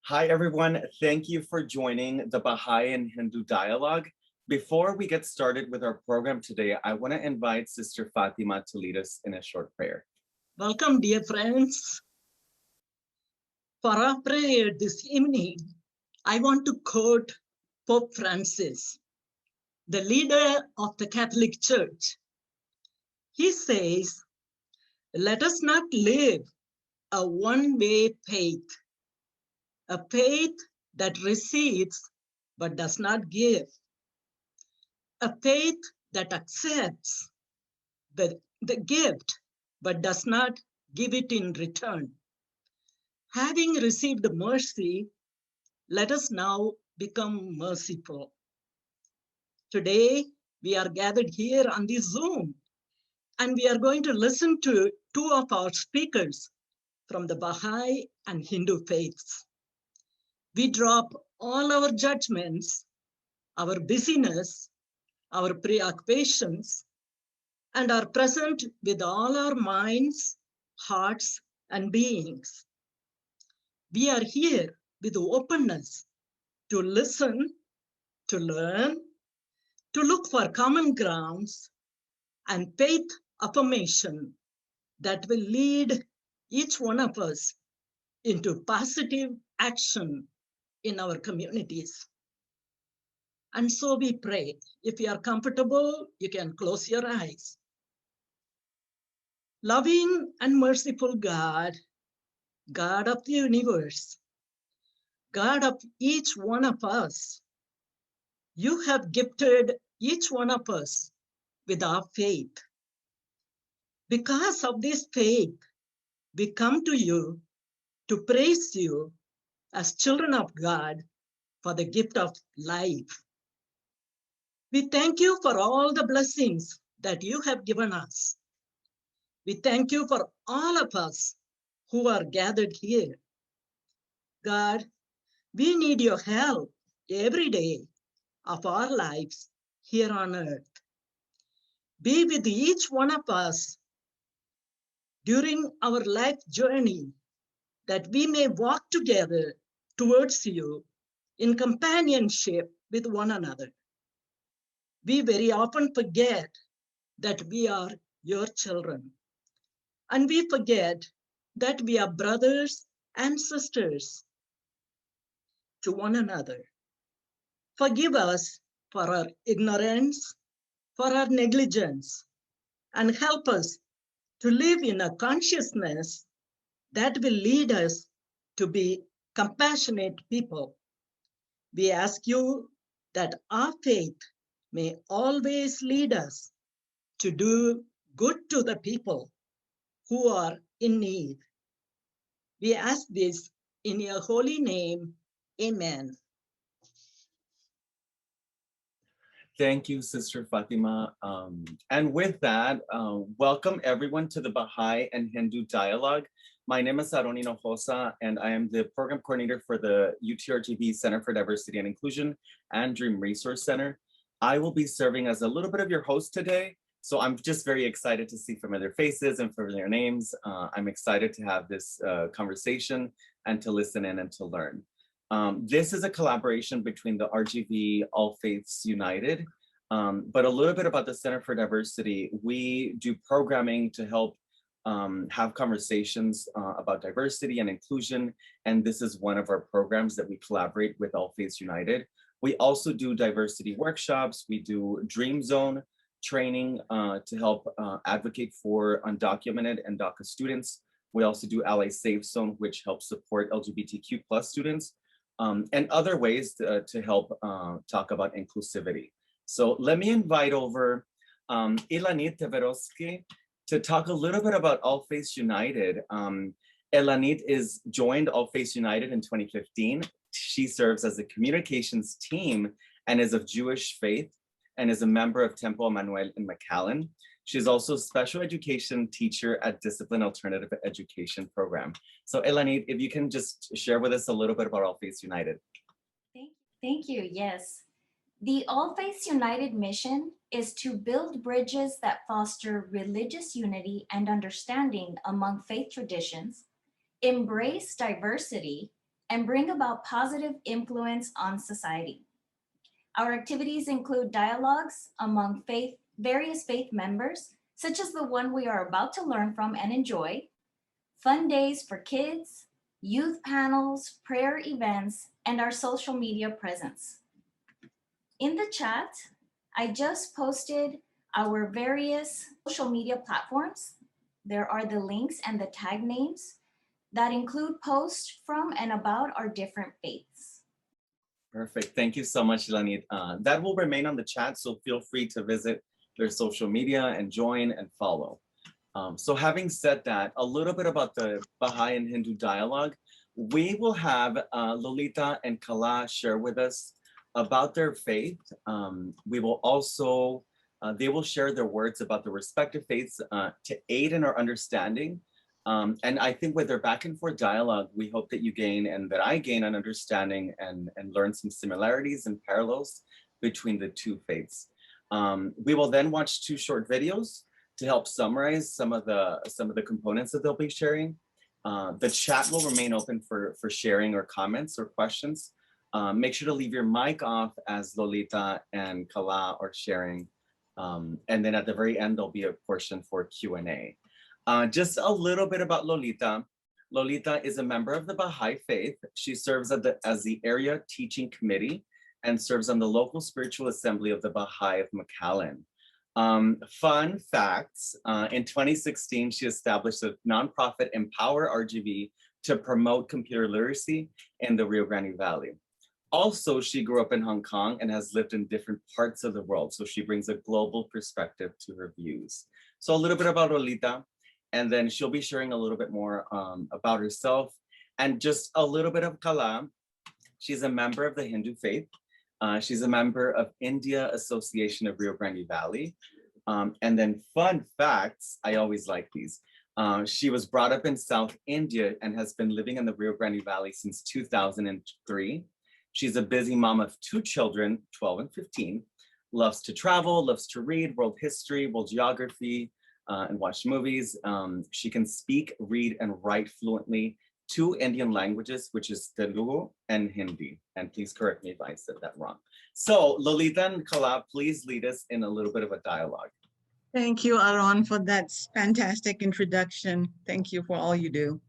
Hi, everyone. Thank you for joining the Baha'i and Hindu Dialogue. Before we get started with our program today, I want to invite Sister Fatima to lead us in a short prayer. Welcome, dear friends. For our prayer this evening, I want to quote Pope Francis, the leader of the Catholic Church. He says, "Let us not live a one-way faith, a faith that receives but does not give, a faith that accepts the gift but does not give it in return. Having received mercy, let us now become merciful." Today, we are gathered here on this Zoom, and we are going to listen to two of our speakers from the Baha'i and Hindu faiths. We drop all our judgments, our busyness, our preoccupations, and are present with all our minds, hearts, and beings. We are here with openness to listen, to learn, to look for common grounds and faith affirmation that will lead each one of us into positive action in our communities. And so we pray. If you are comfortable, you can close your eyes. Loving and merciful God, God of the universe, God of each one of us, you have gifted each one of us with our faith. Because of this faith, we come to you to praise you as children of God for the gift of life. We thank you for all the blessings that you have given us. We thank you for all of us who are gathered here. God, we need your help every day of our lives here on earth. Be with each one of us during our life journey, that we may walk together towards you in companionship with one another. We very often forget that we are your children, and we forget that we are brothers and sisters to one another. Forgive us for our ignorance, for our negligence, and help us to live in a consciousness that will lead us to be compassionate people. We ask you that our faith may always lead us to do good to the people who are in need. We ask this in your holy name. Amen. Thank you, Sister Fatima. And with that, welcome everyone to the Baha'i and Hindu Dialogue. My name is Saroni Nojosa, and I am the program coordinator for the UTRGV Center for Diversity and Inclusion and Dream Resource Center. I will be serving as a little bit of your host today. So I'm just very excited to see familiar faces and familiar names. I'm excited to have this conversation and to listen in and to learn. This is a collaboration between the RGV All Faiths United, but a little bit about the Center for Diversity. We do programming to help have conversations about diversity and inclusion, and this is one of our programs that we collaborate with All Faiths United. We also do diversity workshops. We do Dream Zone training to help advocate for undocumented and DACA students. We also do Ally Safe Zone, which helps support LGBTQ+ students. And other ways to help talk about inclusivity. So let me invite over Elanit Teverovsky to talk a little bit about All Faiths United. Elanit joined All Faiths United in 2015. She serves as the communications team and is of Jewish faith and is a member of Temple Emmanuel in McAllen. She's also a special education teacher at Discipline Alternative Education Program. So Elanit, if you can just share with us a little bit about All Faiths United. Thank you, yes. The All Faiths United mission is to build bridges that foster religious unity and understanding among faith traditions, embrace diversity, and bring about positive influence on society. Our activities include dialogues among various faith members, such as the one we are about to learn from and enjoy, fun days for kids, youth panels, prayer events, and our social media presence. In the chat, I just posted our various social media platforms. There are the links and the tag names that include posts from and about our different faiths. Perfect. Thank you so much, Lanit. That will remain on the chat, so feel free to visit their social media and join and follow. So having said that, a little bit about the Baha'i and Hindu dialogue. We will have Lolita and Kala share with us about their faith. We will also, they will share their words about the respective faiths to aid in our understanding. And I think with their back and forth dialogue, we hope that you gain and that I gain an understanding and learn some similarities and parallels between the two faiths. We will then watch 2 short videos to help summarize some of the components that they'll be sharing. The chat will remain open for sharing or comments or questions. Make sure to leave your mic off as Lolita and Kala are sharing. And then at the very end, there'll be a portion for Q&A. Just a little bit about Lolita. Lolita is a member of the Baha'i faith. She serves as the area teaching committee and serves on the local spiritual assembly of the Baha'i of McAllen. Fun facts, in 2016, she established a nonprofit Empower RGV to promote computer literacy in the Rio Grande Valley. Also, she grew up in Hong Kong and has lived in different parts of the world. So she brings a global perspective to her views. So a little bit about Lolita, and then she'll be sharing a little bit more about herself and just a little bit of Kala. She's a member of the Hindu faith. She's a member of India Association of Rio Grande Valley. And then fun facts, I always like these. She was brought up in South India and has been living in the Rio Grande Valley since 2003. She's a busy mom of 2 children, 12 and 15, loves to travel, loves to read world history, world geography, and watch movies. She can speak, read, and write fluently 2 Indian languages, which is Telugu and Hindi. And please correct me if I said that wrong. So Lolita and Kala, please lead us in a little bit of a dialogue. Thank you, Aaron, for that fantastic introduction. Thank you for all you do.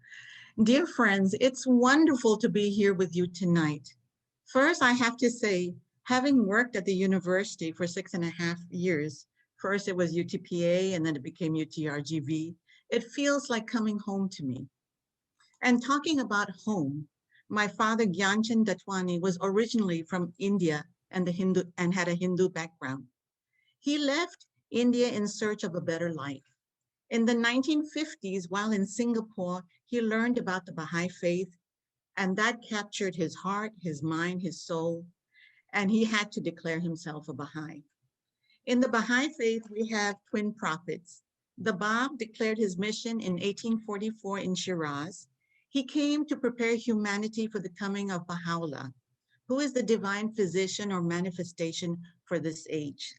Dear friends, it's wonderful to be here with you tonight. First, I have to say, having worked at the university for 6.5 years, first it was UTPA and then it became UTRGV, it feels like coming home to me. And talking about home, my father Gyanchand Datwani was originally from India and had a Hindu background. He left India in search of a better life. In the 1950s, while in Singapore, he learned about the Baha'i faith, and that captured his heart, his mind, his soul, and he had to declare himself a Baha'i. In the Baha'i faith, we have twin prophets. The Bab declared his mission in 1844 in Shiraz. He came to prepare humanity for the coming of Baha'u'llah, who is the divine physician or manifestation for this age.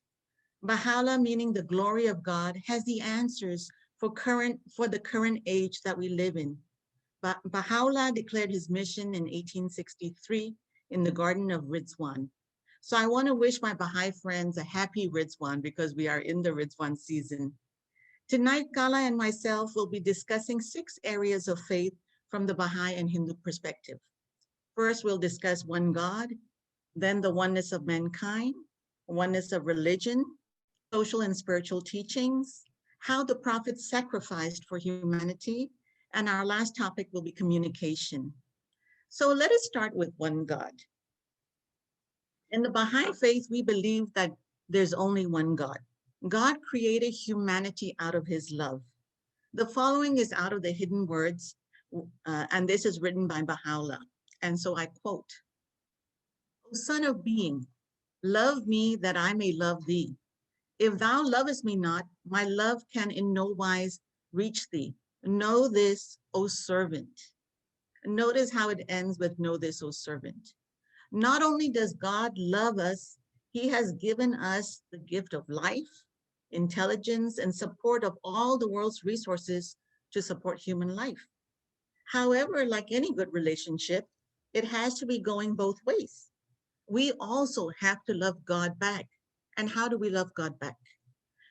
Baha'u'llah, meaning the glory of God, has the answers for the current age that we live in. Baha'u'llah declared his mission in 1863 in the Garden of Rizwan. So I want to wish my Baha'i friends a happy Rizwan because we are in the Rizwan season. Tonight, Kala and myself will be discussing 6 areas of faith from the Baha'i and Hindu perspective. First, we'll discuss one God, then the oneness of mankind, oneness of religion, social and spiritual teachings, how the prophets sacrificed for humanity, and our last topic will be communication. So let us start with one God. In the Baha'i faith, we believe that there's only one God. God created humanity out of his love. The following is out of the Hidden Words, and this is written by Baha'u'llah. And so I quote, "O son of being, love me that I may love thee. If thou lovest me not, my love can in no wise reach thee. Know this, O servant." Notice how it ends with "know this, O servant." Not only does God love us, he has given us the gift of life, intelligence, and support of all the world's resources to support human life. However, like any good relationship, It has to be going both ways. We also have to love God back. And how do we love God back?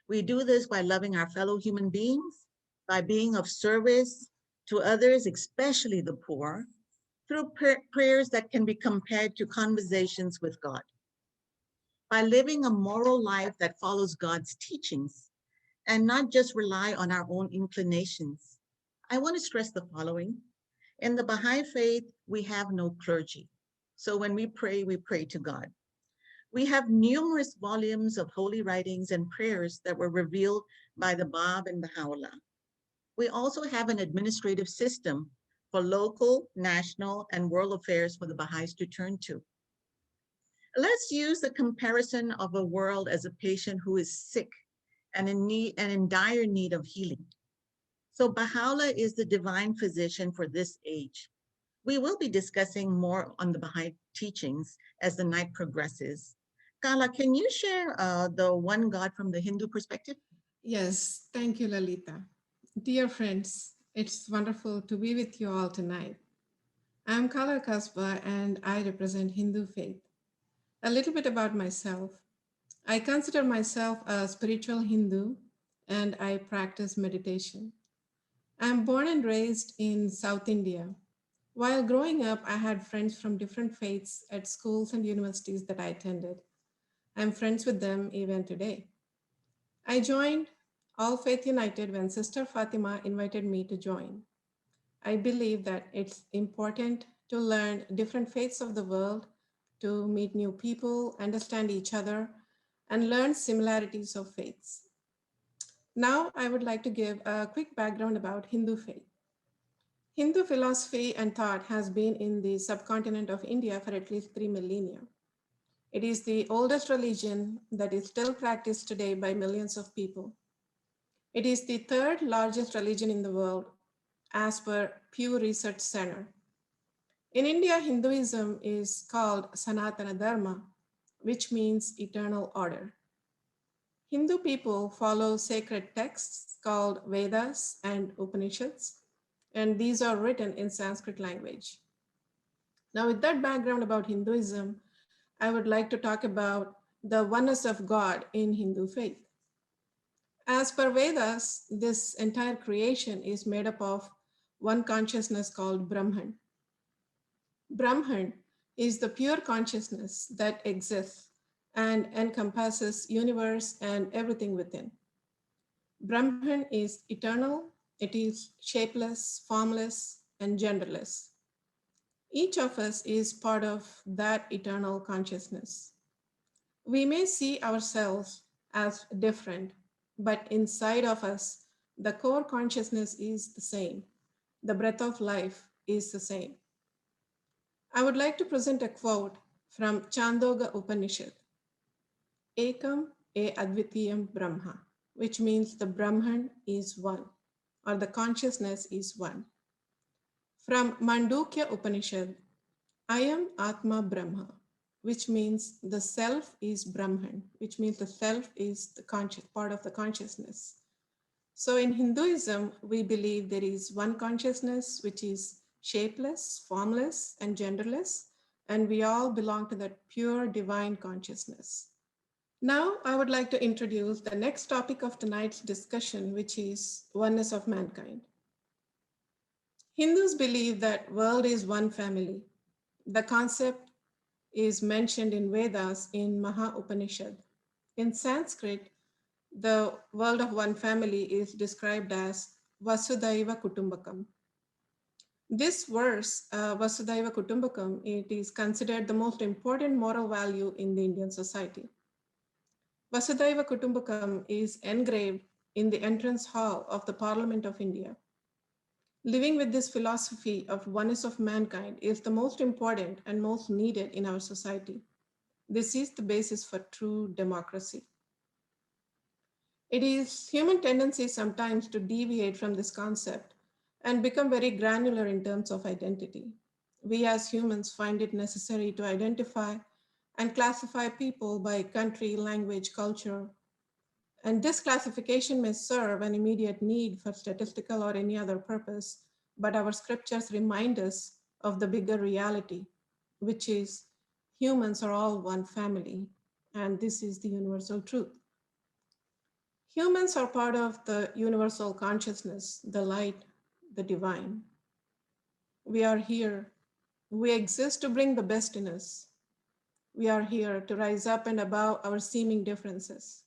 We do this by loving our fellow human beings, by being of service to others, especially the poor, through prayers that can be compared to conversations with God, by living a moral life that follows God's teachings and not just rely on our own inclinations. I want to stress the following. In the Baha'i faith, we have no clergy. So when we pray to God. We have numerous volumes of holy writings and prayers that were revealed by the Bab and Baha'u'llah. We also have an administrative system for local, national, and world affairs for the Baha'is to turn to. Let's use the comparison of a world as a patient who is sick and in dire need of healing. So Baha'u'llah is the divine physician for this age. We will be discussing more on the Baha'i teachings as the night progresses. Kala, can you share the one God from the Hindu perspective? Yes, thank you, Lolita. Dear friends, it's wonderful to be with you all tonight. I'm Kala Kasba and I represent Hindu faith. A little bit about myself. I consider myself a spiritual Hindu and I practice meditation. I'm born and raised in South India. While growing up, I had friends from different faiths at schools and universities that I attended. I'm friends with them even today. I joined All Faith United when Sister Fatima invited me to join. I believe that it's important to learn different faiths of the world, to meet new people, understand each other, and learn similarities of faiths. Now, I would like to give a quick background about Hindu faith. Hindu philosophy and thought has been in the subcontinent of India for at least 3 millennia. It is the oldest religion that is still practiced today by millions of people. It is the third largest religion in the world as per Pew Research Center. In India, Hinduism is called Sanatana Dharma, which means eternal order. Hindu people follow sacred texts called Vedas and Upanishads, and these are written in Sanskrit language. Now, with that background about Hinduism, I would like to talk about the oneness of God in Hindu faith. As per Vedas, this entire creation is made up of one consciousness called Brahman. Brahman is the pure consciousness that exists and encompasses universe and everything within. Brahman is eternal, it is shapeless, formless, and genderless. Each of us is part of that eternal consciousness. We may see ourselves as different, but inside of us, the core consciousness is the same. The breath of life is the same. I would like to present a quote from Chandogya Upanishad. Ekam e advitiyam brahma, which means the Brahman is one, or the consciousness is one. From Mandukya Upanishad, I am Atma Brahma, which means the self is Brahman, which means the self is the conscious part of the consciousness. So in Hinduism, we believe there is one consciousness which is shapeless, formless, and genderless, and we all belong to that pure divine consciousness. Now, I would like to introduce the next topic of tonight's discussion, which is oneness of mankind. Hindus believe that world is one family. The concept is mentioned in Vedas in Maha Upanishad. In Sanskrit, the world of one family is described as Vasudhaiva Kutumbakam. This verse, Vasudhaiva Kutumbakam, it is considered the most important moral value in the Indian society. Vasudhaiva Kutumbakam is engraved in the entrance hall of the Parliament of India. Living with this philosophy of oneness of mankind is the most important and most needed in our society. This is the basis for true democracy. It is human tendency sometimes to deviate from this concept and become very granular in terms of identity. We as humans find it necessary to identify and classify people by country, language, culture. And this classification may serve an immediate need for statistical or any other purpose, but our scriptures remind us of the bigger reality which is humans are all one family, and this is the universal truth. Humans are part of the universal consciousness, the light, the divine. We are here. We exist to bring the best in us. We are here to rise up and above our seeming differences.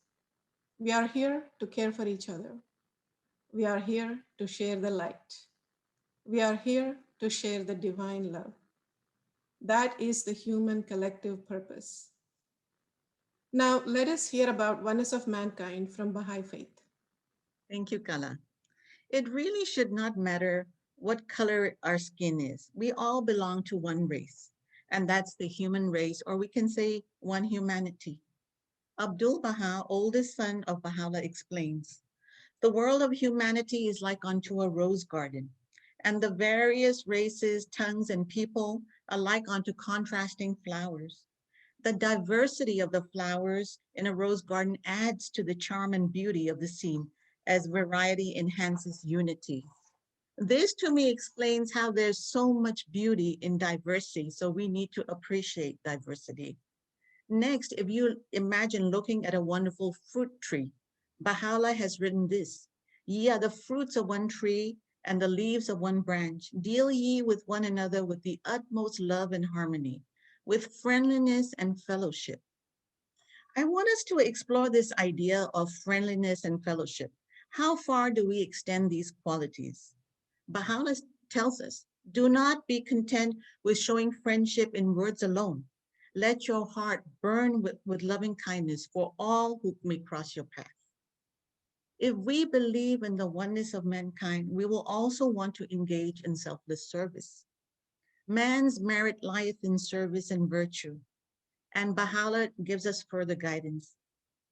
We are here to care for each other. We are here to share the light. We are here to share the divine love. That is the human collective purpose. Now, let us hear about oneness of mankind from Baha'i faith. Thank you, Kala. It really should not matter what color our skin is. We all belong to one race, and that's the human race, or we can say one humanity. Abdul Baha, oldest son of Baha'u'llah, explains, the world of humanity is like unto a rose garden, and the various races, tongues, and people are like unto contrasting flowers. The diversity of the flowers in a rose garden adds to the charm and beauty of the scene as variety enhances unity. This to me explains how there's so much beauty in diversity, so we need to appreciate diversity. Next, if you imagine looking at a wonderful fruit tree, Baha'u'llah has written this, ye are the fruits of one tree and the leaves of one branch. Deal ye with one another with the utmost love and harmony, with friendliness and fellowship. I want us to explore this idea of friendliness and fellowship. How far do we extend these qualities? Baha'u'llah tells us, do not be content with showing friendship in words alone. Let your heart burn with loving kindness for all who may cross your path. If we believe in the oneness of mankind, we will also want to engage in selfless service. Man's merit lieth in service and virtue, and Baha'u'llah gives us further guidance.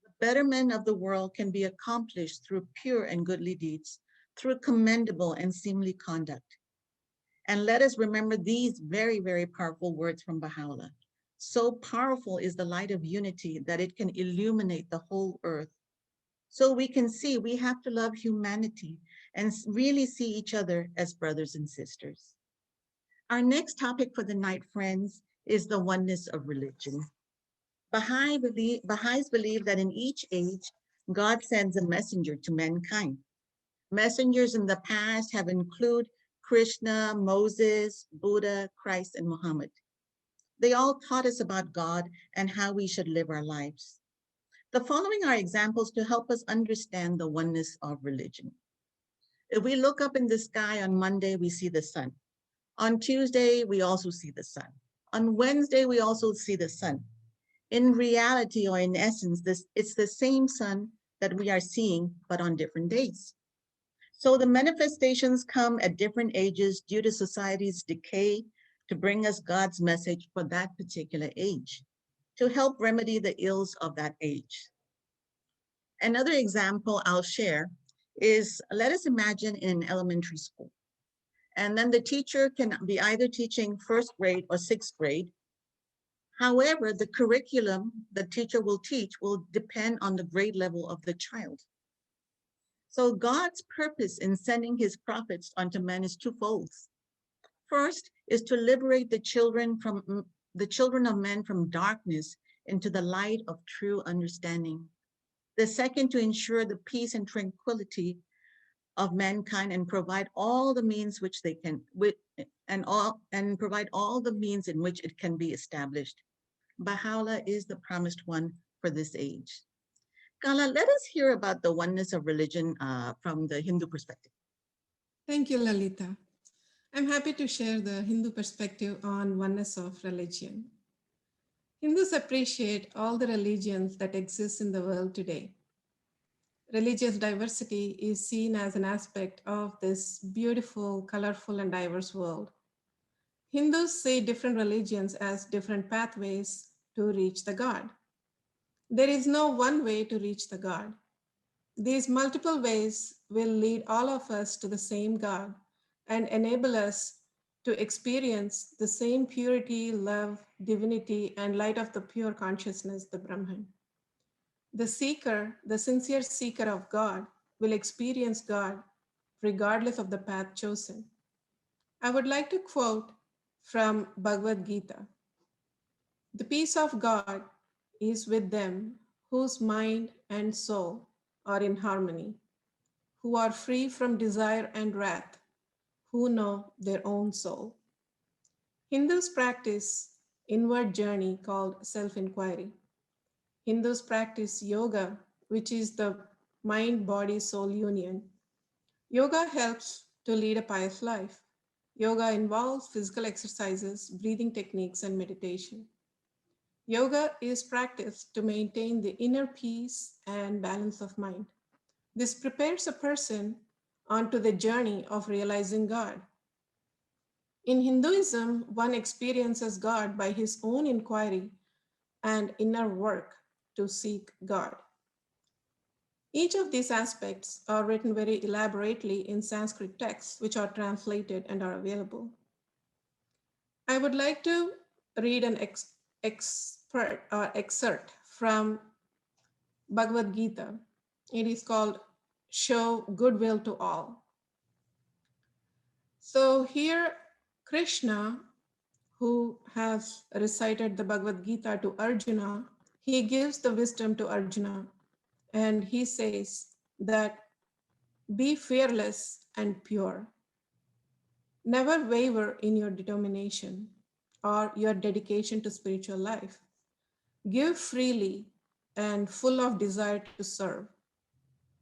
The betterment of the world can be accomplished through pure and goodly deeds, through commendable and seemly conduct. And let us remember these very, very powerful words from Baha'u'llah. So powerful is the light of unity that it can illuminate the whole earth. So we can see we have to love humanity and really see each other as brothers and sisters. Our next topic for the night, friends, is the oneness of religion. Baha'is believe that in each age, God sends a messenger to mankind. Messengers in the past have included Krishna, Moses, Buddha, Christ, and Muhammad. They all taught us about God and how we should live our lives. The following are examples to help us understand the oneness of religion. If we look up in the sky on Monday, we see the sun. On Tuesday, we also see the sun. On Wednesday, we also see the sun. In reality, or in essence, it's the same sun that we are seeing, but on different days. So the manifestations come at different ages due to society's decay to bring us God's message for that particular age, to help remedy the ills of that age. Another example I'll share is, let us imagine in elementary school. And then the teacher can be either teaching first grade or sixth grade. However, the curriculum the teacher will teach will depend on the grade level of the child. So God's purpose in sending his prophets unto men is twofold. First is to liberate the children of men from darkness into the light of true understanding. The second, to ensure the peace and tranquility of mankind and provide all the means which they can provide all the means in which it can be established. Baha'u'llah is the promised one for this age. Kala, let us hear about the oneness of religion from the Hindu perspective. Thank you, Lolita. I'm happy to share the Hindu perspective on oneness of religion. Hindus appreciate all the religions that exist in the world today. Religious diversity is seen as an aspect of this beautiful, colorful, and diverse world. Hindus see different religions as different pathways to reach the God. There is no one way to reach the God. These multiple ways will lead all of us to the same God and enable us to experience the same purity, love, divinity, and light of the pure consciousness, the Brahman. The seeker, the sincere seeker of God, will experience God regardless of the path chosen. I would like to quote from Bhagavad Gita. The peace of God is with them whose mind and soul are in harmony, who are free from desire and wrath, who know their own soul. Hindus practice inward journey called self-inquiry. Hindus practice yoga, which is the mind, body, soul union. Yoga helps to lead a pious life. Yoga involves physical exercises, breathing techniques, and meditation. Yoga is practiced to maintain the inner peace and balance of mind. This prepares a person onto the journey of realizing God. In Hinduism, one experiences God by his own inquiry and inner work to seek God. Each of these aspects are written very elaborately in Sanskrit texts, which are translated and are available. I would like to read an excerpt from Bhagavad Gita. It is called Show Goodwill to All. So here, Krishna, who has recited the Bhagavad Gita to Arjuna, he gives the wisdom to Arjuna, and he says that be fearless and pure. Never waver in your determination or your dedication to spiritual life. Give freely and full of desire to serve.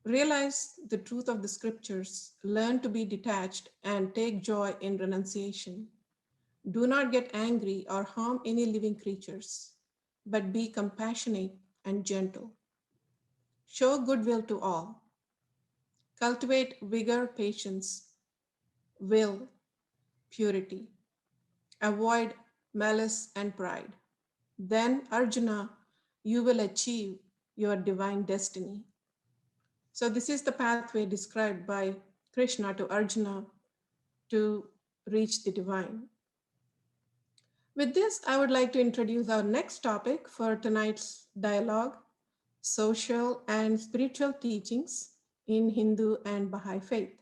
Realize the truth of the scriptures, learn to be detached, and take joy in renunciation. Do not get angry or harm any living creatures, but be compassionate and gentle. Show goodwill to all. Cultivate vigor, patience, will, purity. Avoid malice and pride. Then, Arjuna, you will achieve your divine destiny. So, this is the pathway described by Krishna to Arjuna to reach the divine. With this, I would like to introduce our next topic for tonight's dialogue: social and spiritual teachings in Hindu and Baha'i faith.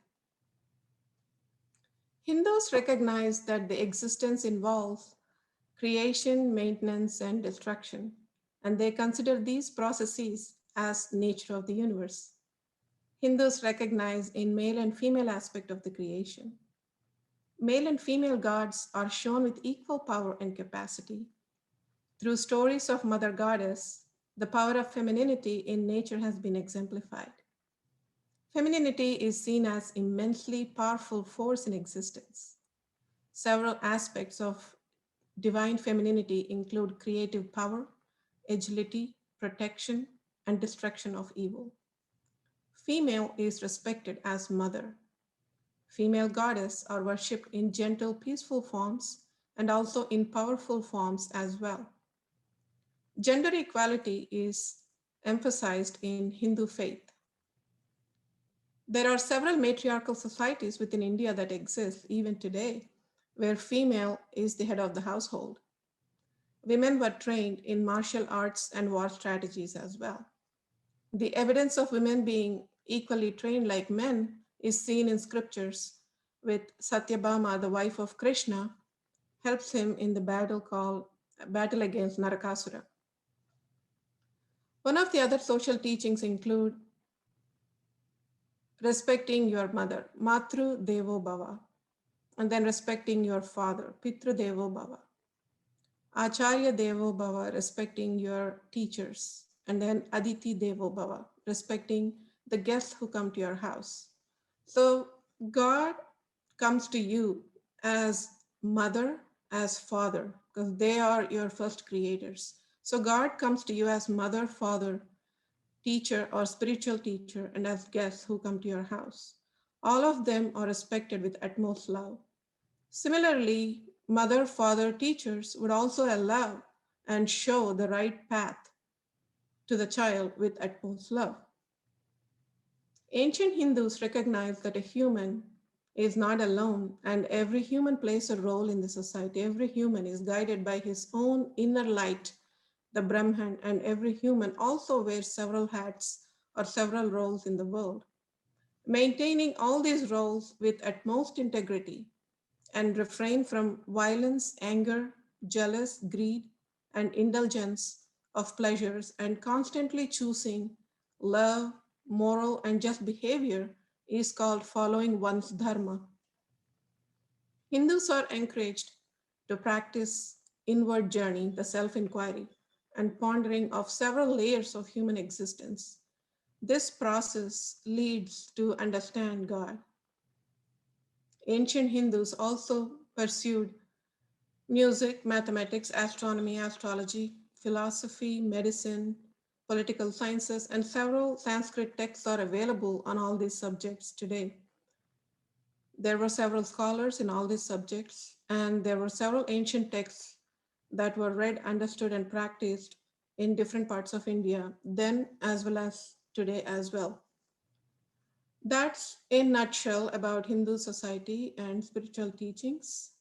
Hindus recognize that the existence involves creation, maintenance, and destruction, and they consider these processes as nature of the universe. Hindus recognize in male and female aspect of the creation. Male and female gods are shown with equal power and capacity. Through stories of Mother Goddess, the power of femininity in nature has been exemplified. Femininity is seen as immensely powerful force in existence. Several aspects of divine femininity include creative power, agility, protection, and destruction of evil. Female is respected as mother. Female goddesses are worshipped in gentle, peaceful forms and also in powerful forms as well. Gender equality is emphasized in Hindu faith. There are several matriarchal societies within India that exist even today, where female is the head of the household. Women were trained in martial arts and war strategies as well. The evidence of women being equally trained like men is seen in scriptures, with Satyabhama, the wife of Krishna, helps him in the battle against Narakasura. One of the other social teachings include respecting your mother, Matru Devo Bhava, and then respecting your father, Pitru Devo Bhava. Acharya Devo Bhava, respecting your teachers, and then Aditi Devo Bhava, respecting the guests who come to your house. So God comes to you as mother, as father, because they are your first creators. So God comes to you as mother, father, teacher, or spiritual teacher, and as guests who come to your house. All of them are respected with utmost love. Similarly, mother, father, teachers would also allow and show the right path to the child with utmost love. Ancient Hindus recognized that a human is not alone, and every human plays a role in the society. Every human is guided by his own inner light, the Brahman, and every human also wears several hats or several roles in the world. Maintaining all these roles with utmost integrity and refrain from violence, anger, jealous, greed, and indulgence of pleasures and constantly choosing love, moral, and just behavior is called following one's dharma. Hindus are encouraged to practice inward journey, the self inquiry, and pondering of several layers of human existence. This process leads to understand God. Ancient Hindus also pursued music, mathematics, astronomy, astrology, philosophy, medicine, political sciences, and several Sanskrit texts are available on all these subjects today. There were several scholars in all these subjects, and there were several ancient texts that were read, understood, and practiced in different parts of India then as well as today as well. That's a nutshell about Hindu society and spiritual teachings.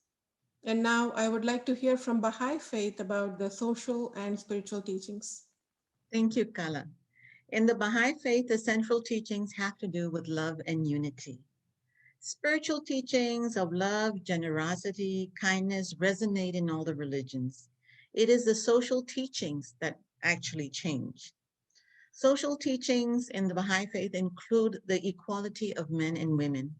And now I would like to hear from Baha'i faith about the social and spiritual teachings. Thank you, Kala. In the Baha'i faith, the central teachings have to do with love and unity. Spiritual teachings of love, generosity, kindness resonate in all the religions. It is the social teachings that actually change. Social teachings in the Baha'i faith include the equality of men and women.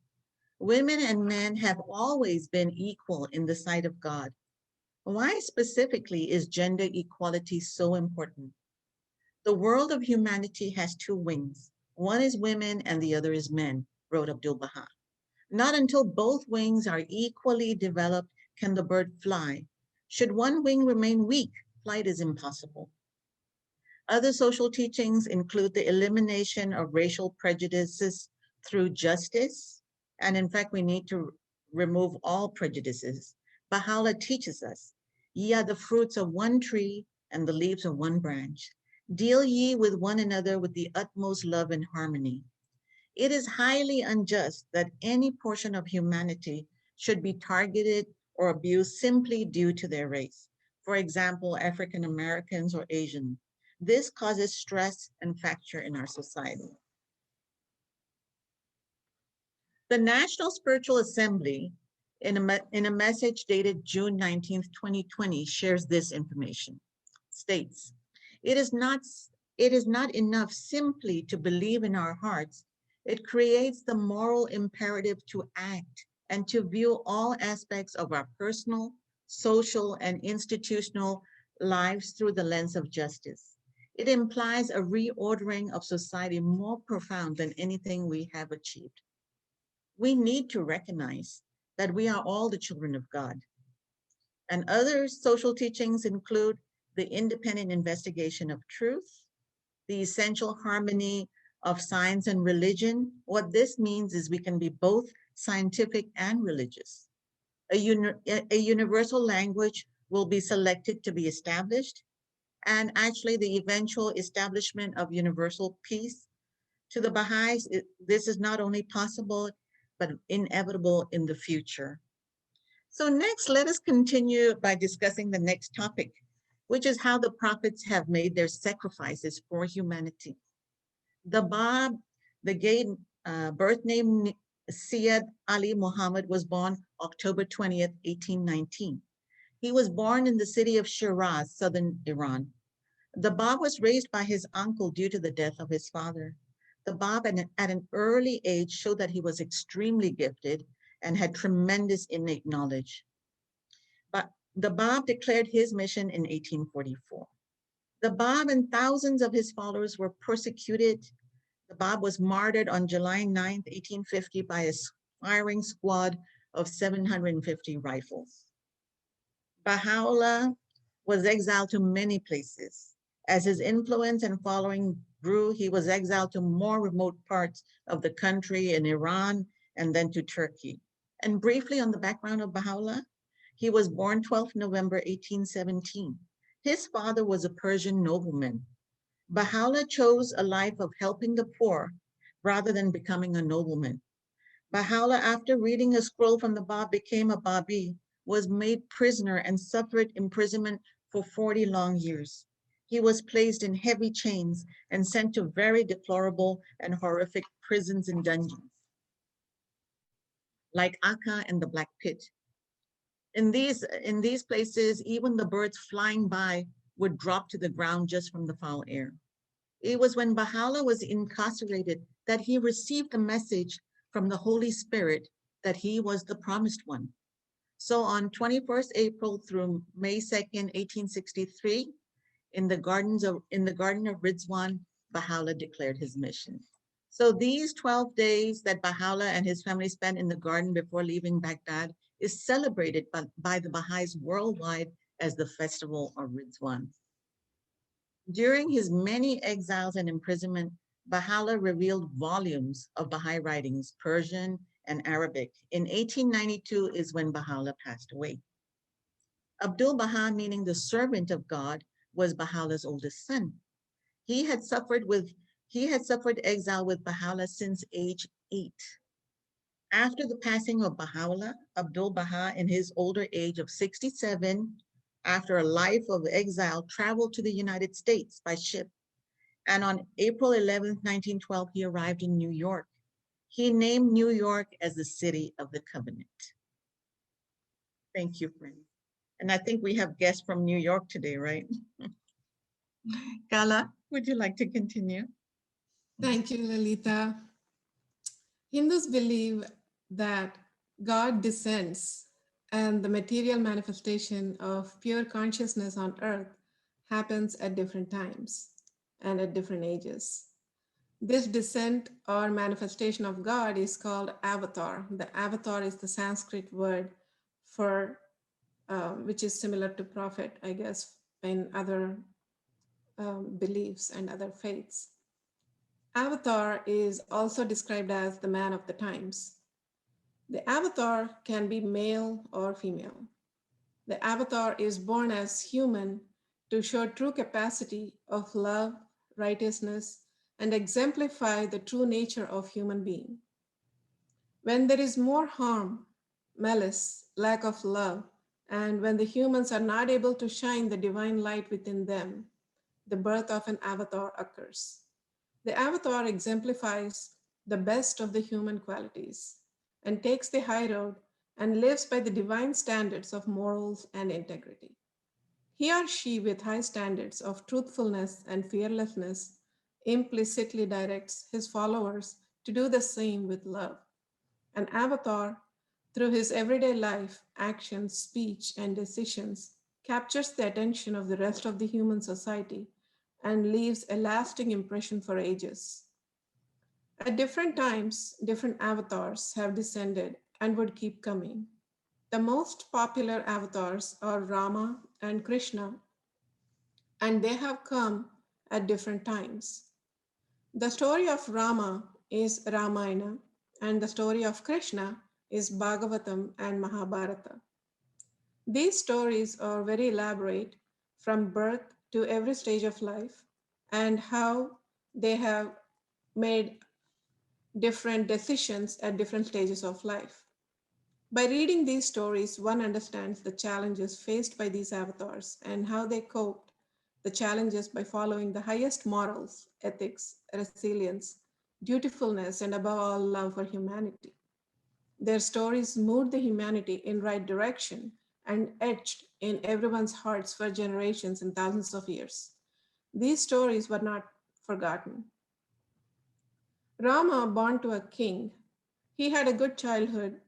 Women and men have always been equal in the sight of God. Why specifically is gender equality so important? The world of humanity has two wings. One is women and the other is men, wrote Abdul Baha. Not until both wings are equally developed can the bird fly. Should one wing remain weak, flight is impossible. Other social teachings include the elimination of racial prejudices through justice. And in fact, we need to remove all prejudices. Baha'u'llah teaches us, ye are the fruits of one tree and the leaves of one branch. Deal ye with one another with the utmost love and harmony. It is highly unjust that any portion of humanity should be targeted or abused simply due to their race. For example, African Americans or Asian. This causes stress and fracture in our society. The National Spiritual Assembly, in a message dated June 19th, 2020, shares this information. States, it is not enough simply to believe in our hearts. It creates the moral imperative to act and to view all aspects of our personal, social, and institutional lives through the lens of justice. It implies a reordering of society more profound than anything we have achieved. We need to recognize that we are all the children of God. And other social teachings include the independent investigation of truth, the essential harmony of science and religion. What this means is we can be both scientific and religious. A universal language will be selected to be established, and actually the eventual establishment of universal peace. To the Baha'is, this is not only possible, but inevitable in the future. So next, let us continue by discussing the next topic, which is how the prophets have made their sacrifices for humanity. The Bab, the gay birth name Syed Ali Muhammad, was born October 20th, 1819. He was born in the city of Shiraz, southern Iran. The Bab was raised by his uncle due to the death of his father. The Bab at an early age showed that he was extremely gifted and had tremendous innate knowledge. But the Bab declared his mission in 1844. The Bab and thousands of his followers were persecuted. The Bab was martyred on July 9th, 1850 by a firing squad of 750 rifles. Baha'u'llah was exiled to many places. As his influence and following grew, he was exiled to more remote parts of the country in Iran and then to Turkey. And briefly on the background of Baha'u'llah, he was born 12th November 1817. His father was a Persian nobleman. Baha'u'llah chose a life of helping the poor rather than becoming a nobleman. Baha'u'llah, after reading a scroll from the Bab, became a Babi, was made prisoner and suffered imprisonment for 40 long years. He was placed in heavy chains and sent to very deplorable and horrific prisons and dungeons, like Akka and the Black Pit. In these places, even the birds flying by would drop to the ground just from the foul air. It was when Baha'u'llah was incarcerated that he received the message from the Holy Spirit that he was the promised one. So on 21st April through May 2nd, 1863, in the Garden of Ridwan, Baha'u'llah declared his mission. So these 12 days that Baha'u'llah and his family spent in the garden before leaving Baghdad is celebrated by the Baha'is worldwide as the Festival of Ridwan. During his many exiles and imprisonment, Baha'u'llah revealed volumes of Baha'i writings, Persian and Arabic. In 1892 is when Baha'u'llah passed away. Abdul Baha, meaning the servant of God, was Baha'u'llah's oldest son. He had suffered exile with Baha'u'llah since age 8. After the passing of Baha'u'llah, Abdul Baha, in his older age of 67, after a life of exile, traveled to the United States by ship. And on April 11, 1912, he arrived in New York. He named New York as the City of the Covenant. Thank you, friends. And I think we have guests from New York today, right? Kala, would you like to continue? Thank you, Lolita. Hindus believe that God descends and the material manifestation of pure consciousness on earth happens at different times and at different ages. This descent or manifestation of God is called avatar. The avatar is the Sanskrit word for, which is similar to prophet, I guess, in other beliefs and other faiths. Avatar is also described as the man of the times. The avatar can be male or female. The avatar is born as human to show true capacity of love, righteousness, and exemplify the true nature of human being. When there is more harm, malice, lack of love, and when the humans are not able to shine the divine light within them, the birth of an avatar occurs. The avatar exemplifies the best of the human qualities and takes the high road and lives by the divine standards of morals and integrity. He or she, with high standards of truthfulness and fearlessness, implicitly directs his followers to do the same with love. An avatar, through his everyday life, actions, speech, and decisions, captures the attention of the rest of the human society and leaves a lasting impression for ages. At different times, different avatars have descended and would keep coming. The most popular avatars are Rama and Krishna, and they have come at different times. The story of Rama is Ramayana, and the story of Krishna is Bhagavatam and Mahabharata. These stories are very elaborate from birth to every stage of life and how they have made different decisions at different stages of life. By reading these stories, one understands the challenges faced by these avatars and how they coped the challenges by following the highest morals, ethics, resilience, dutifulness, and above all, love for humanity. Their stories moved the humanity in right direction and etched in everyone's hearts for generations and thousands of years. These stories were not forgotten. Rama, born to a king, he had a good childhood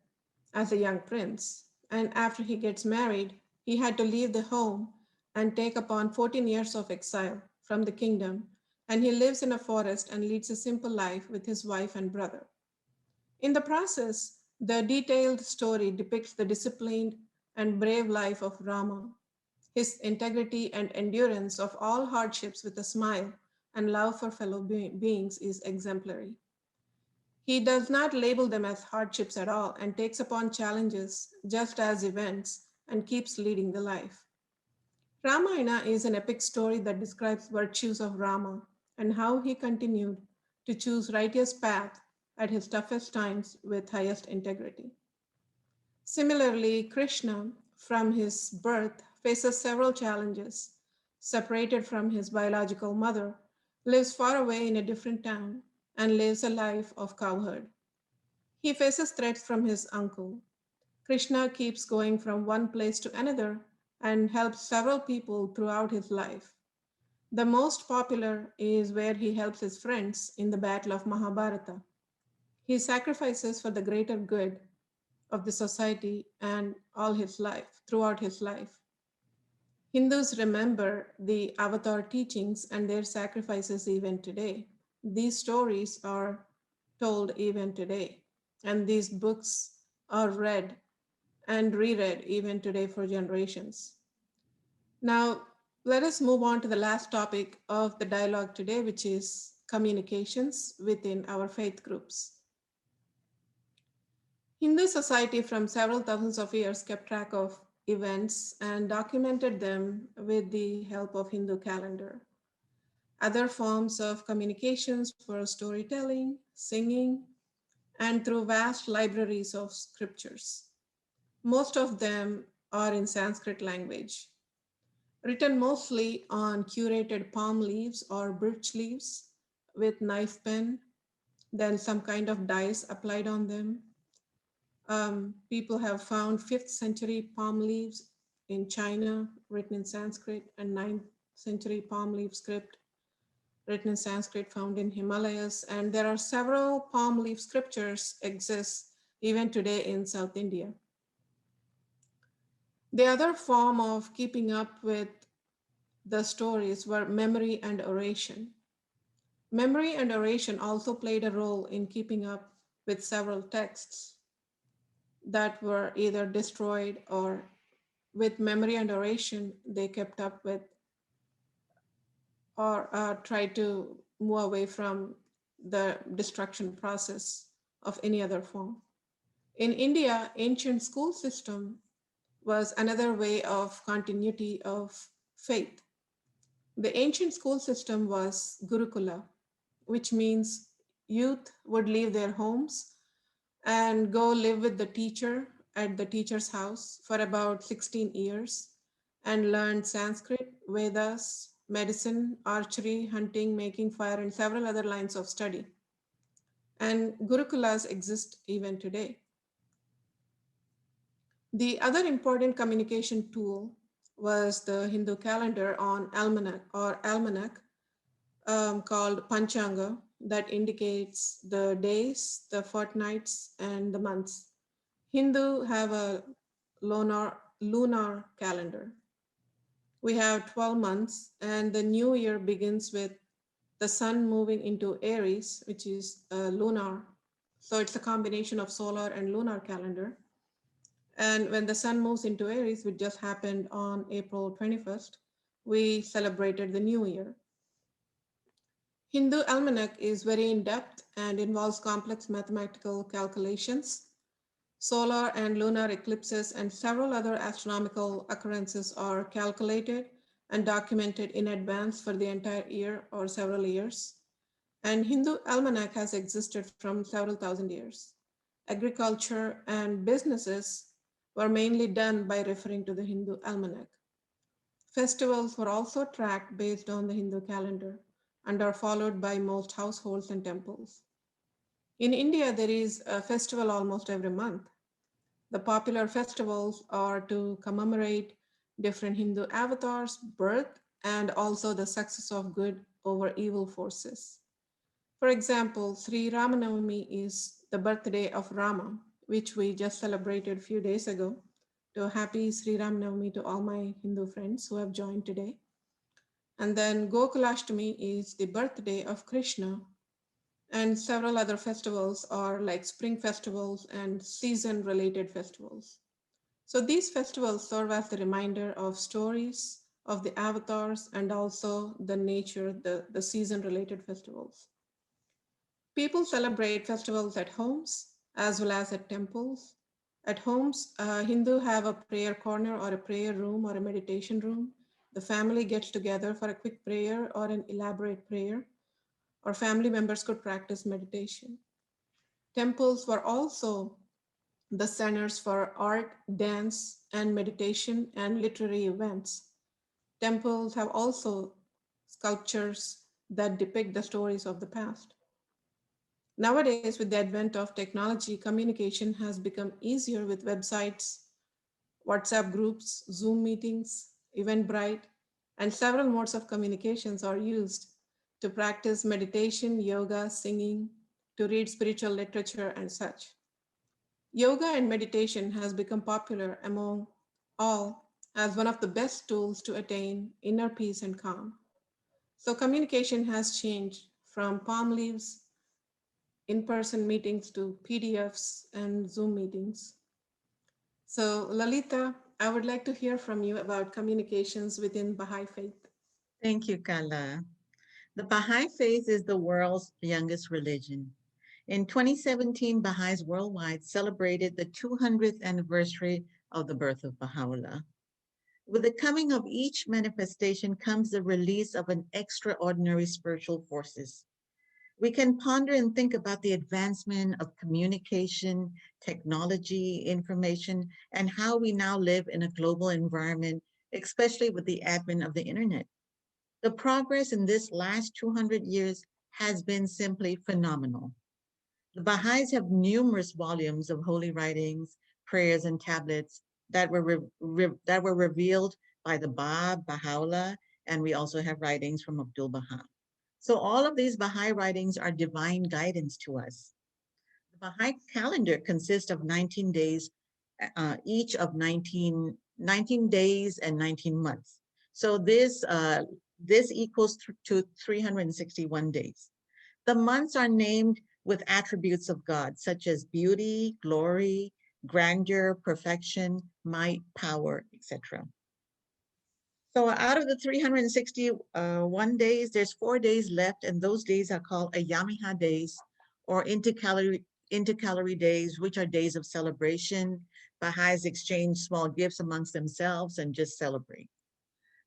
as a young prince, and after he gets married, he had to leave the home and take upon 14 years of exile from the kingdom, and he lives in a forest and leads a simple life with his wife and brother. In the process, the detailed story depicts the disciplined and brave life of Rama, his integrity and endurance of all hardships with a smile and love for fellow beings is exemplary. He does not label them as hardships at all and takes upon challenges just as events and keeps leading the life. Ramayana is an epic story that describes virtues of Rama and how he continued to choose righteous path at his toughest times with highest integrity. Similarly, Krishna, from his birth, faces several challenges. Separated from his biological mother, lives far away in a different town, and lives a life of cowherd. He faces threats from his uncle. Krishna keeps going from one place to another and helped several people throughout his life. The most popular is where he helps his friends in the Battle of Mahabharata. He sacrifices for the greater good of the society and all his life, throughout his life. Hindus remember the avatar teachings and their sacrifices even today. These stories are told even today, and these books are read and reread even today for generations. Now, let us move on to the last topic of the dialogue today, which is communications within our faith groups. Hindu society from several thousands of years kept track of events and documented them with the help of Hindu calendar. Other forms of communications were storytelling, singing, and through vast libraries of scriptures. Most of them are in Sanskrit language, written mostly on curated palm leaves or birch leaves with knife pen, then some kind of dyes applied on them. People have found 5th century palm leaves in China written in Sanskrit, and 9th century palm leaf script written in Sanskrit found in Himalayas. And there are several palm leaf scriptures exist even today in South India. The other form of keeping up with the stories were memory and oration. Memory and oration also played a role in keeping up with several texts that were either destroyed, or with memory and oration, they kept up with or tried to move away from the destruction process of any other form. In India, ancient school system was another way of continuity of faith. The ancient school system was Gurukula, which means youth would leave their homes and go live with the teacher at the teacher's house for about 16 years and learn Sanskrit, Vedas, medicine, archery, hunting, making fire, and several other lines of study. And Gurukulas exist even today. The other important communication tool was the Hindu calendar on almanac called Panchanga, that indicates the days, the fortnights, and the months. Hindu have a lunar calendar. We have 12 months, and the new year begins with the sun moving into Aries, which is lunar. So it's a combination of solar and lunar calendar. And when the sun moves into Aries, which just happened on April 21st, we celebrated the new year. Hindu almanac is very in-depth and involves complex mathematical calculations. Solar and lunar eclipses and several other astronomical occurrences are calculated and documented in advance for the entire year or several years. And Hindu almanac has existed from several thousand years. Agriculture and businesses were mainly done by referring to the Hindu almanac. Festivals were also tracked based on the Hindu calendar and are followed by most households and temples. In India, there is a festival almost every month. The popular festivals are to commemorate different Hindu avatars' birth and also the success of good over evil forces. For example, Sri Ramanavami is the birthday of Rama, which we just celebrated a few days ago. So happy Sri Ramanavami to all my Hindu friends who have joined today. And then Gokulashtami is the birthday of Krishna, and several other festivals are like spring festivals and season-related festivals. So these festivals serve as the reminder of stories of the avatars and also the nature, the season-related festivals. People celebrate festivals at homes as well as at temples. At homes, Hindu have a prayer corner or a prayer room or a meditation room. The family gets together for a quick prayer or an elaborate prayer, or family members could practice meditation. Temples were also the centers for art, dance, and meditation and literary events. Temples have also sculptures that depict the stories of the past. Nowadays, with the advent of technology, communication has become easier with websites WhatsApp groups, Zoom meetings, Eventbrite, and several modes of communications are used to practice meditation, yoga, singing, to read spiritual literature, and such. Yoga and meditation has become popular among all as one of the best tools to attain inner peace and calm. So communication has changed from palm leaves, in-person meetings to PDFs and Zoom meetings. So Lalita, I would like to hear from you about communications within Baha'i faith. Thank you, Kala. The Baha'i faith is the world's youngest religion. In 2017, Baha'is worldwide celebrated the 200th anniversary of the birth of Baha'u'llah. With the coming of each manifestation comes the release of an extraordinary spiritual forces. We can ponder and think about the advancement of communication, technology, information, and how we now live in a global environment, especially with the advent of the internet. The progress in this last 200 years has been simply phenomenal. The Baha'is have numerous volumes of holy writings, prayers, and tablets that were revealed by the Bab, Baha'u'llah, and we also have writings from Abdul Baha. So all of these Baha'i writings are divine guidance to us. The Baha'i calendar consists of 19 days, each of 19 days and 19 months. So this equals to 361 days. The months are named with attributes of God, such as beauty, glory, grandeur, perfection, might, power, etc. So out of the 361 days, there's 4 days left, and those days are called Ayamiha days or intercalary days, which are days of celebration. Baha'is exchange small gifts amongst themselves and just celebrate.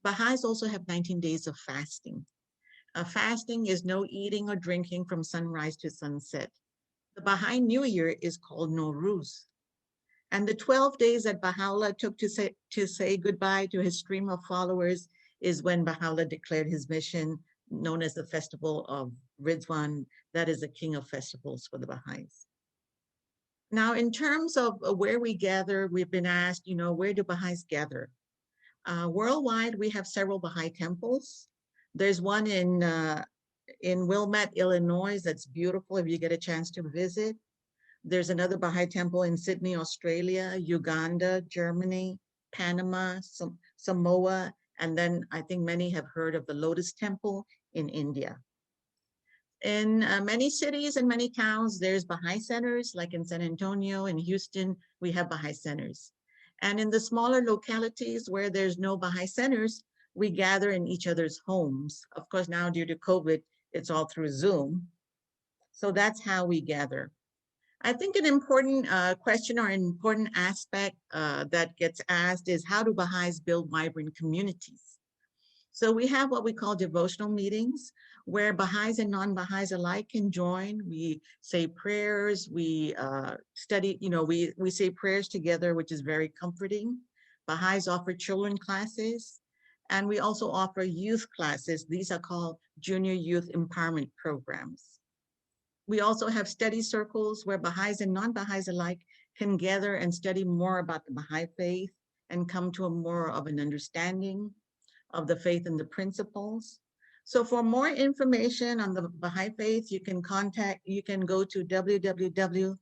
Baha'is also have 19 days of fasting. Fasting is no eating or drinking from sunrise to sunset. The Baha'i New Year is called Nowruz. And the 12 days that Baha'u'llah took to say goodbye to his stream of followers is when Baha'u'llah declared his mission, known as the Festival of Ridwan. That is the king of festivals for the Baha'is. Now, in terms of where we gather, we've been asked, where do Baha'is gather? Worldwide, we have several Baha'i temples. There's one in Wilmette, Illinois, that's beautiful if you get a chance to visit. There's another Baha'i temple in Sydney, Australia, Uganda, Germany, Panama, Samoa, and then I think many have heard of the Lotus Temple in India. In many cities and many towns, there's Baha'i centers, like in San Antonio and Houston, we have Baha'i centers. And in the smaller localities where there's no Baha'i centers, we gather in each other's homes. Of course, now due to COVID, it's all through Zoom. So that's how we gather. I think an important question or an important aspect that gets asked is, how do Baha'is build vibrant communities? So we have what we call devotional meetings, where Baha'is and non-Baha'is alike can join. We say prayers, we study, we say prayers together, which is very comforting. Baha'is offer children classes, and we also offer youth classes. These are called junior youth empowerment programs. We also have study circles where Baha'is and non-Baha'is alike can gather and study more about the Baha'i faith and come to a more of an understanding of the faith and the principles. So for more information on the Baha'i faith, you can go to www.baha'i.us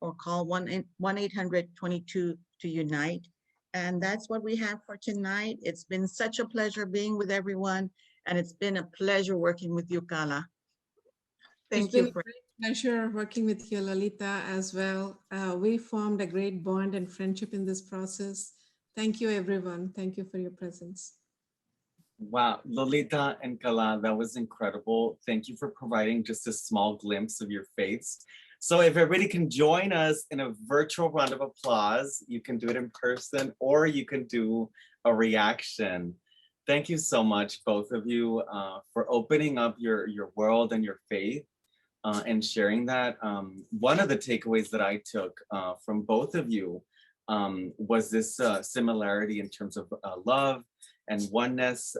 or call 1-800-22-UNITE. And that's what we have for tonight. It's been such a pleasure being with everyone, and it's been a pleasure working with you, Kala. It's been a great pleasure working with you, Lolita, as well. We formed a great bond and friendship in this process. Thank you, everyone. Thank you for your presence. Wow, Lolita and Kala, that was incredible. Thank you for providing just a small glimpse of your faiths. So if everybody can join us in a virtual round of applause, you can do it in person or you can do a reaction. Thank you so much, both of you, for opening up your world and your faith and sharing that. One of the takeaways that I took from both of you was this similarity in terms of love and oneness,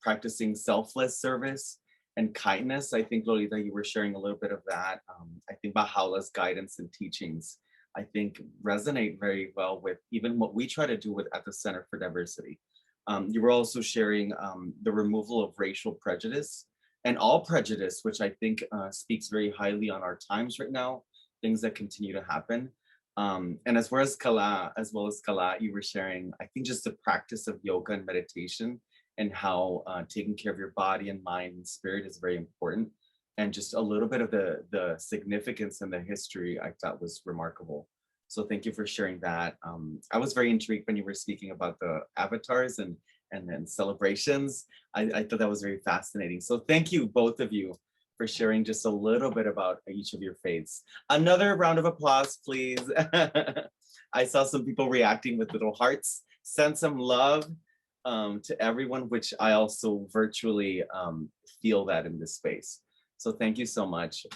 practicing selfless service and kindness. I think, Lolita, you were sharing a little bit of that. I think Baha'u'llah's guidance and teachings I think resonate very well with even what we try to do with at the Center for Diversity. You were also sharing the removal of racial prejudice and all prejudice, which I think speaks very highly on our times right now, things that continue to happen. And as well as Kala, you were sharing, I think just the practice of yoga and meditation and how taking care of your body and mind and spirit is very important. And just a little bit of the significance and the history I thought was remarkable. So thank you for sharing that. I was very intrigued when you were speaking about the avatars and then celebrations. I thought that was very fascinating. So thank you, both of you, for sharing just a little bit about each of your faiths. Another round of applause, please. I saw some people reacting with little hearts. Send some love to everyone, which I also virtually feel that in this space. So thank you so much.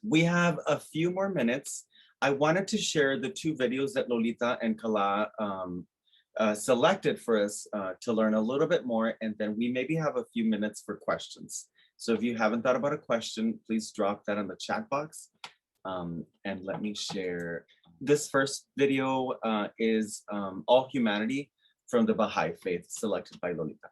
We have a few more minutes. I wanted to share the 2 videos that Lolita and Kala selected for us to learn a little bit more, and then we maybe have a few minutes for questions. So if you haven't thought about a question, please drop that on the chat box. And let me share. This first video is All Humanity from the Baha'i Faith, selected by Lolita.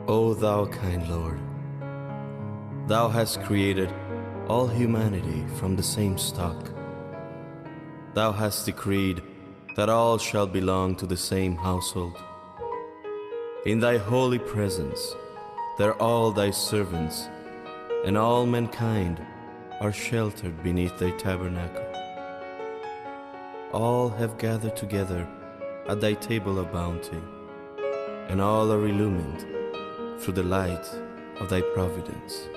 O thou kind Lord, thou hast created all humanity from the same stock. Thou hast decreed that all shall belong to the same household. In thy holy presence, they're all thy servants, and all mankind are sheltered beneath thy tabernacle. All have gathered together at thy table of bounty, and all are illumined through the light of thy providence.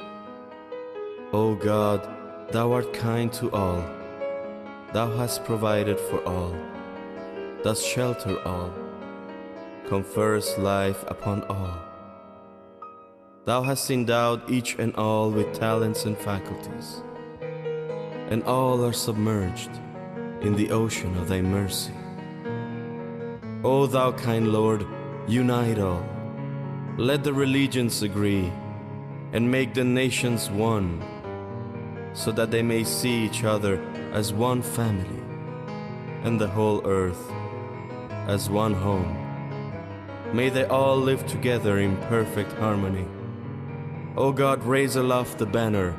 O God, thou art kind to all. Thou hast provided for all, dost shelter all, conferrest life upon all. Thou hast endowed each and all with talents and faculties, and all are submerged in the ocean of thy mercy. O thou kind Lord, unite all. Let the religions agree, and make the nations one, so that they may see each other as one family, and the whole earth as one home. May they all live together in perfect harmony. O God, raise aloft the banner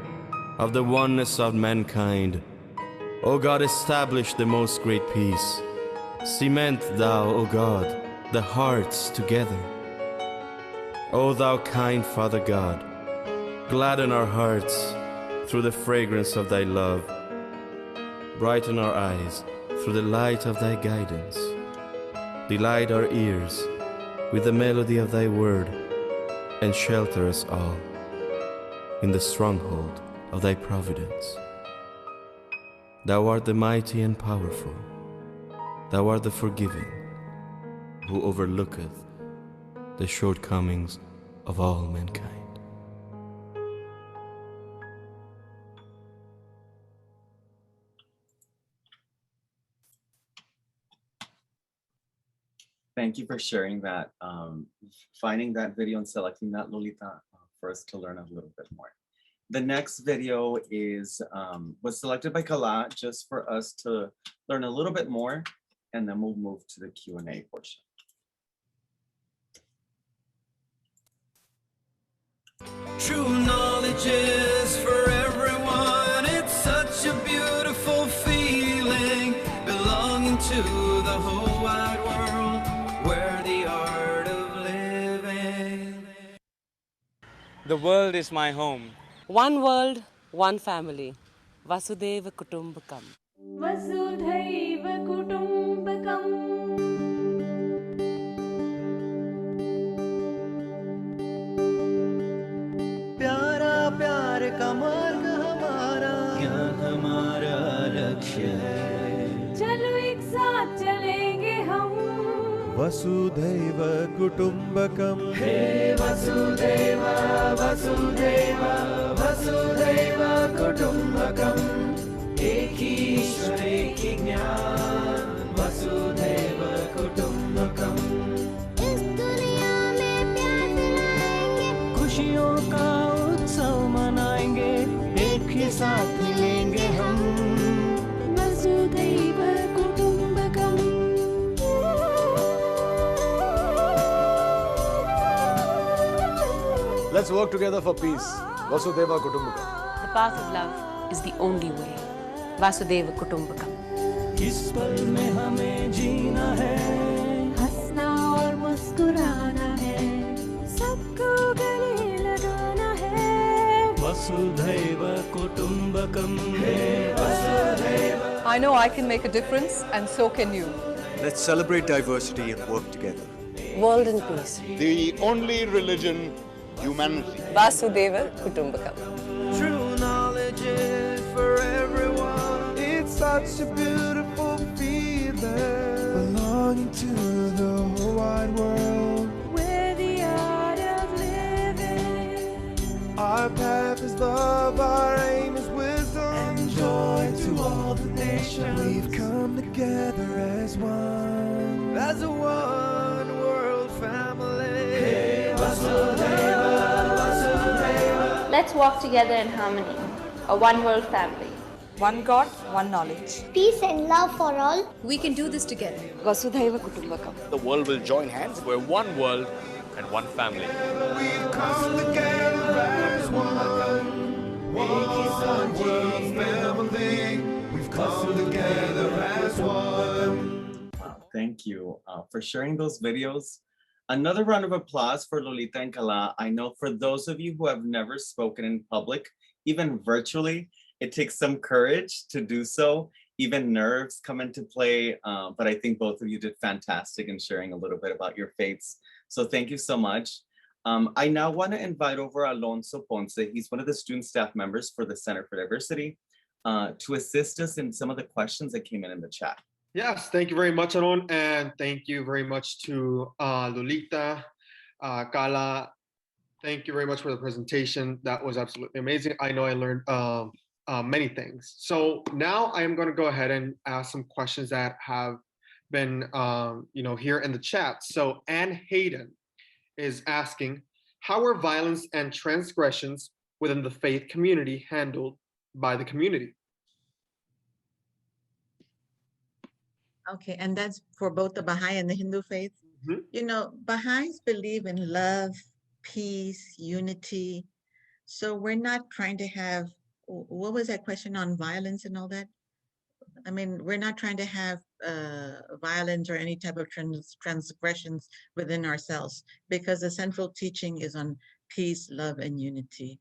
of the oneness of mankind. O God, establish the most great peace. Cement thou, O God, the hearts together. O thou kind Father God, gladden our hearts through the fragrance of thy love. Brighten our eyes through the light of thy guidance. Delight our ears with the melody of thy word, and shelter us all in the stronghold of thy providence. Thou art the mighty and powerful. Thou art the forgiving, who overlooketh the shortcomings of all mankind. Thank you for sharing that, finding that video and selecting that, Lolita, for us to learn a little bit more. The next video was selected by Kala just for us to learn a little bit more, and then we'll move to the Q&A portion. True knowledge is for everyone. It's such a beautiful feeling, belonging to the whole wide world, where the art of living. The world is my home. One world, one family. Vasudeva Kutumbakam. Vasudhaiva Kutumbakam. प्यारा प्यार का मार्ग हमारा, ज्ञान हमारा लक्ष्य है। चलो एक साथ चलेंगे हम, वसुधैव कुटुम्बकम् हे वसुदेव वसुदेव वसुधैव कुटुम्बकम् एक ही ईश्वर एक ही ज्ञान वसुधैव कुटुम्बकम् इस दुनिया में प्यार दिलाएंगे, खुशियों का उत्सव मनाएंगे, एक ही साथ मिलेंगे हम वसुधैव कुटुम्बकम् Let's work together for peace. Vasudeva Kutumbakam. The path of love is the only way. Vasudeva Kutumbakam. इस पल में हमें जीना है, हंसना और मुस्कुराना है, सबको गले लगाना है वसुधैव कुटुम्बकम् हे वसुधैव I know I can make a difference, and so can you. Let's celebrate diversity and work together. World in peace. The only religion, humanity. Vasudeva Kutumbakam. True knowledge is for everyone. It's such a beautiful feeling, belonging to the whole wide world. where the art of living. Our path is love, our aim is wisdom, and joy to all the nations. We've come together as a one world family. Hey, Vasudeva, Vasudeva. Let's walk together in harmony, a one world family. One God, one knowledge. peace and love for all. We can do this together. Vasudhaiva Kutumbakam. The world will join hands. We're one world and one family. We've come together as one world family. We've come together as one. Thank you for sharing those videos. Another round of applause for Lolita and Kala. I know for those of you who have never spoken in public, even virtually, it takes some courage to do so. Even nerves come into play, but I think both of you did fantastic in sharing a little bit about your faiths. So thank you so much. I now want to invite over Alonso Ponce. He's one of the student staff members for the Center for Diversity to assist us in some of the questions that came in the chat. Yes, thank you very much, Aaron, and thank you very much to Lolita, Kala. Thank you very much for the presentation. That was absolutely amazing. I know I learned many things. So now I am going to go ahead and ask some questions that have been, here in the chat. So Anne Hayden is asking, how are violence and transgressions within the faith community handled by the community? Okay, and that's for both the Baha'i and the Hindu faith. Mhm. You know, Baha'is believe in love, peace, unity. So we're not trying to have, what was that question on violence and all that? I mean, we're not trying to have violence or any type of transgressions within ourselves, because the central teaching is on peace, love, and unity.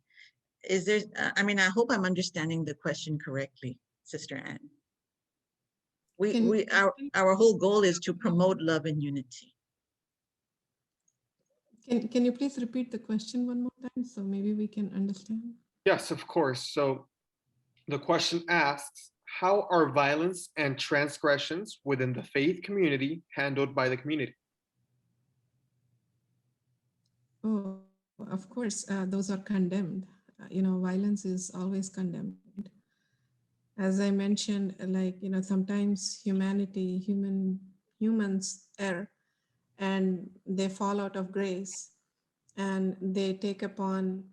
Is there, I mean, I hope I'm understanding the question correctly, Sister Anne. Our whole goal is to promote love and unity. Can you please repeat the question one more time so maybe we can understand? Yes, of course. So the question asks, how are violence and transgressions within the faith community handled by the community? Oh, of course, those are condemned. Violence is always condemned. As I mentioned, sometimes humans err and they fall out of grace and they take upon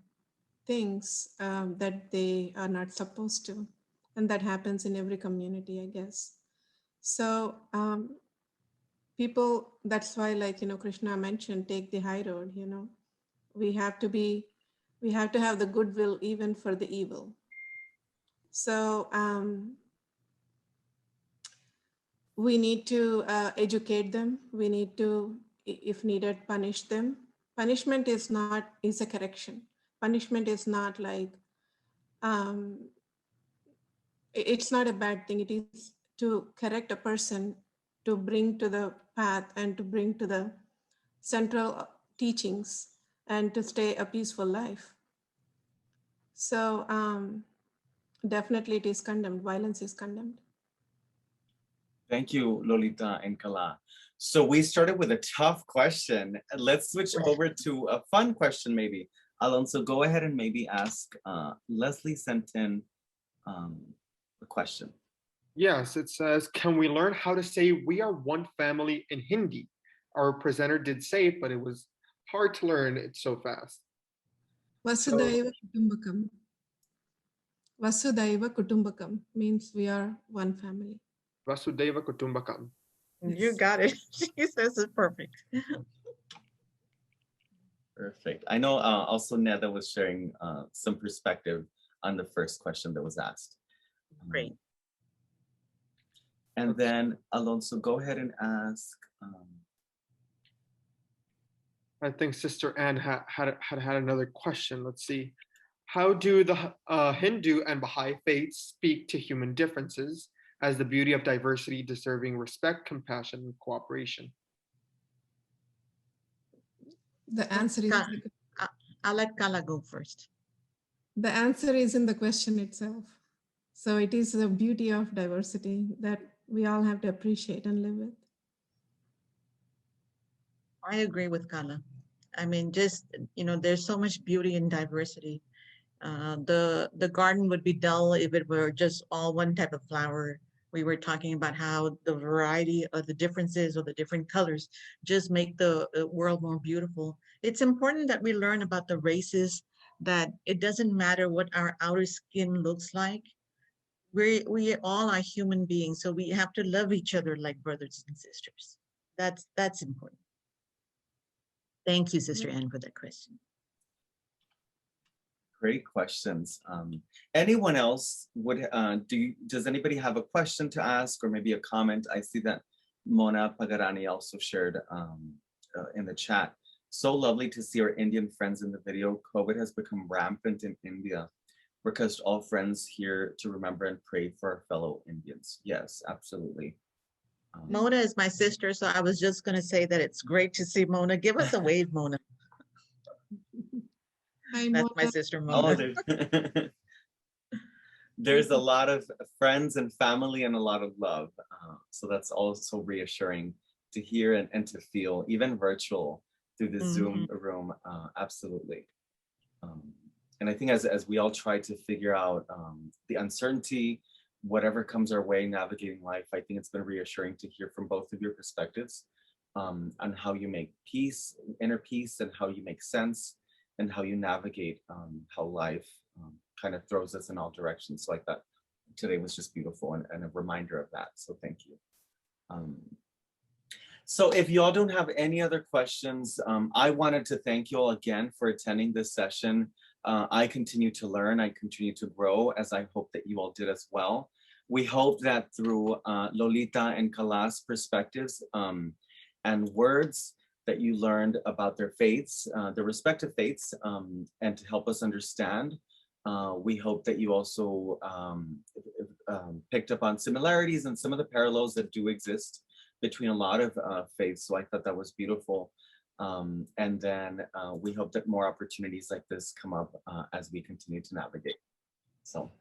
things that they are not supposed to. And that happens in every community, I guess. So people, that's why, Krishna mentioned, take the high road, we have to have the goodwill even for the evil. So we need to educate them. We need to, if needed, punish them. Punishment is a correction. Punishment is not it's not a bad thing. It is to correct a person, to bring to the path and to bring to the central teachings and to stay a peaceful life. So definitely it is condemned. Violence is condemned. Thank you, Lolita and Kala. So we started with a tough question. Let's switch over to a fun question maybe. Alonso, go ahead and maybe ask Leslie sent in a question. Yes, it says, can we learn how to say we are one family in Hindi? Our presenter did say it, but it was hard to learn it so fast. Vasudhaiva Kutumbakam. Vasudhaiva Kutumbakam means we are one family. Vasudhaiva Kutumbakam. You got it. She says it perfect. Perfect. I know also Neda was sharing some perspective on the first question that was asked. Great. And then Alonso, go ahead and ask. I think Sister Anne had another question. Let's see. How do the Hindu and Baha'i faiths speak to human differences as the beauty of diversity deserving respect, compassion, and cooperation? The answer is I'll let Kala go first. the answer is in the question itself. So it is the beauty of diversity that we all have to appreciate and live with. I agree with Kala. I mean, just, there's so much beauty in diversity. The garden would be dull if it were just all one type of flower. We were talking about how the variety of the differences or the different colors just make the world more beautiful. It's important that we learn about the races, that it doesn't matter what our outer skin looks like. We all are human beings, so we have to love each other like brothers and sisters. That's important. Thank you, Sister Anne, for that question. Great questions. Anyone else does anybody have a question to ask or maybe a comment? I see that Mona Pagarani also shared in the chat. So lovely to see our Indian friends in the video. COVID has become rampant in India. Request all friends here to remember and pray for our fellow Indians. Yes, absolutely. Mona is my sister, so I was just going to say that it's great to see Mona. Give us a wave, Mona. Hi, That's Mona. my sister, Mona. Oh, there's a lot of friends and family and a lot of love. So that's also reassuring to hear and to feel, even virtual through the Zoom room. Absolutely. And I think as we all try to figure out the uncertainty, whatever comes our way, navigating life, I think it's been reassuring to hear from both of your perspectives on how you make peace, inner peace, and how you make sense, and how you navigate how life kind of throws us in all directions. So I thought today was just beautiful and a reminder of that. So thank you. So if y'all don't have any other questions, I wanted to thank you all again for attending this session. I continue to learn, I continue to grow, as I hope that you all did as well. We hope that through Lolita and Kala's perspectives and words that you learned about their faiths, their respective faiths, and to help us understand. We hope that you also picked up on similarities and some of the parallels that do exist between a lot of faiths. So I thought that was beautiful. And then we hope that more opportunities like this come up as we continue to navigate. So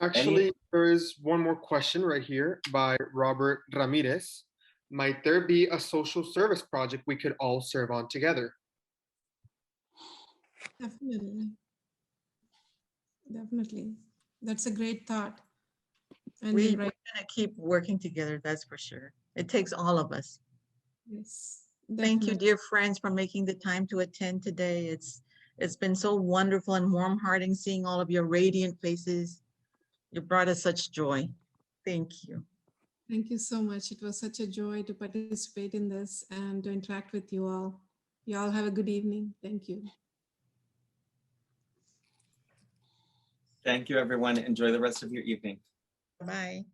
actually, there is one more question right here by Robert Ramirez. Might there be a social service project we could all serve on together? Definitely. Definitely. That's a great thought. And We're you're going right. to keep working together, that's for sure. It takes all of us. Yes. Thank you, Definitely. dear friends, for making the time to attend today. It's been so wonderful and warm-hearting seeing all of your radiant faces. You brought us such joy. Thank you. Thank you so much. It was such a joy to participate in this and to interact with you all. You all have a good evening. Thank you. thank you, everyone. Enjoy the rest of your evening. Bye.